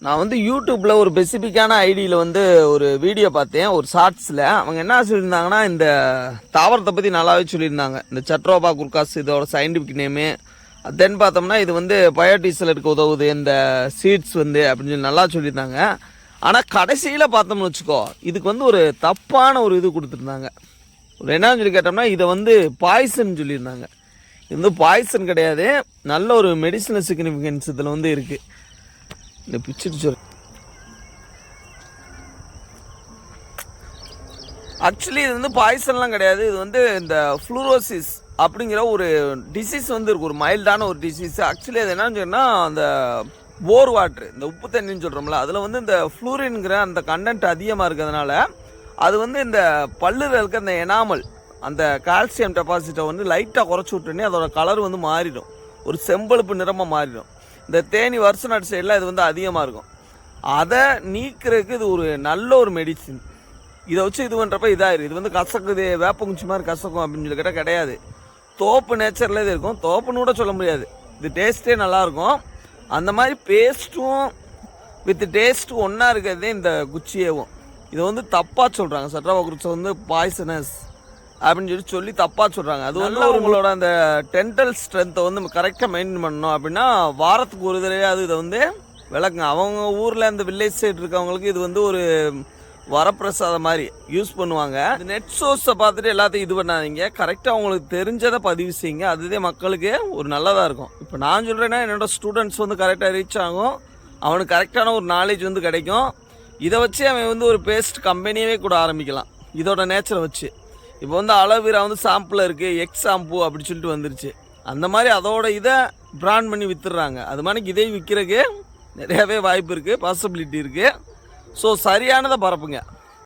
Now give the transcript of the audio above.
நான் வந்து யூடியூப்பில் ஒரு ஸ்பெசிஃபிக்கான ஐடியில் வந்து ஒரு வீடியோ பார்த்தேன், ஒரு ஷார்ட்ஸில். அவங்க என்ன சொல்லியிருந்தாங்கன்னா, இந்த தாவரத்தை பற்றி நல்லாவே சொல்லியிருந்தாங்க. இந்த சட்ரோபா குர்காஸ் இதோட சயின்டிஃபிக் நேமு. தென் பார்த்தோம்னா இது வந்து பயோடீசல் இருக்க உதவுது இந்த சீட்ஸ் வந்து அப்படின்னு சொல்லி நல்லா சொல்லியிருந்தாங்க. ஆனால் கடைசியில் பார்த்தோம்னு வச்சுக்கோ, இதுக்கு வந்து ஒரு தப்பான ஒரு இது கொடுத்துருந்தாங்க. ஒரு என்னன்னு சொல்லி கேட்டோம்னா, இதை வந்து பாய்சன் சொல்லியிருந்தாங்க. இது வந்து பாய்சன் கிடையாது, நல்ல ஒரு மெடிசினல் சிக்னிஃபிகன்ஸ் இதில் வந்து இருக்குது. இந்த பிச்சுட்டு சொல் ஆக்சுவலி இது வந்து பாய்சன்லாம் கிடையாது. இது வந்து இந்த ஃப்ளூரோசிஸ் அப்படிங்கிற ஒரு டிசீஸ் வந்து இருக்குது, ஒரு மைல்டான ஒரு டிசீஸ். ஆக்சுவலி அது என்னன்னு சொன்னால், அந்த போர் வாட்ரு, இந்த உப்பு தண்ணின்னு சொல்கிறோம்ல, அதில் வந்து இந்த ஃப்ளூரின்கிற அந்த கண்டென்ட் அதிகமாக இருக்கிறதுனால அது வந்து இந்த பல்லில் இருக்க அந்த எனாமல், அந்த கால்சியம் டெபாசிட்டை வந்து லைட்டாக குறைச்சி விட்டோன்னே அதோட கலர் வந்து மாறிடும், ஒரு செம்பழுப்பு நிறமாக மாறிடும். இந்த தேனி வருஷ நாட்டு சைடில் இது வந்து அதிகமாக இருக்கும். அதை நீக்கிறதுக்கு இது ஒரு நல்ல ஒரு மெடிசின். இதை வச்சு இது பண்ணுறப்ப இதாகிடும். இது வந்து கசக்குது, வேப்பங்குச்சி மாதிரி கசக்கும் அப்படின்னு சொல்லி கேட்டால் கிடையாது. தோப்பு நேச்சரில் இது இருக்கும், தோப்புன்னு கூட சொல்ல முடியாது. இது டேஸ்ட்டே நல்லாயிருக்கும். அந்த மாதிரி பேஸ்ட்டும் வித் டேஸ்ட்டும் ஒன்றா இருக்கிறதே இந்த குச்சியேவும். இதை வந்து தப்பாக சொல்கிறாங்க, சட்ரோபா குர்காஸ் வந்து பாய்சனஸ் அப்படின்னு சொல்லி தப்பாக சொல்கிறாங்க. அது வந்து உங்களோட அந்த டென்டல் ஸ்ட்ரென்த்தை வந்து கரெக்டாக மெயின்டைன் பண்ணணும் அப்படின்னா வாரத்துக்கு ஒரு தடவையாவது இதை வந்து விளக்குங்க. அவங்க ஊரில் அந்த வில்லேஜ் சைடு இருக்கவங்களுக்கு இது வந்து ஒரு வரப்பிரசாதம் மாதிரி யூஸ் பண்ணுவாங்க. நெட் சோர்ஸை பார்த்துட்டு எல்லாத்தையும் இது பண்ணாதீங்க, கரெக்டாக உங்களுக்கு தெரிஞ்சதை பதிவு செய்யுங்க. அதுவே மக்களுக்கு ஒரு நல்லதாக இருக்கும். இப்போ நான் சொல்கிறேன்னா, என்னோடய ஸ்டூடெண்ட்ஸ் வந்து கரெக்டாக ரீச் ஆகும், அவனுக்கு கரெக்டான ஒரு நாலேஜ் வந்து கிடைக்கும். இதை வச்சு அவன் வந்து ஒரு பேஸ்ட் கம்பெனியவே கூட ஆரம்பிக்கலாம் இதோட நேச்சரை வச்சு. இப்போ வந்து அலோவேரா வந்து சாம்பிள் இருக்குது, எக்ஸ் ஷாம்பு அப்படி சொல்லிட்டு வந்துருச்சு. அந்த மாதிரி அதோட இதை பிராண்ட் பண்ணி விற்றுடுறாங்க. அது மாதிரி இதை விற்கிறதுக்கு நிறையாவே வாய்ப்பு இருக்குது, பாசிபிலிட்டி இருக்குது. ஸோ சரியானதை பரப்புங்க.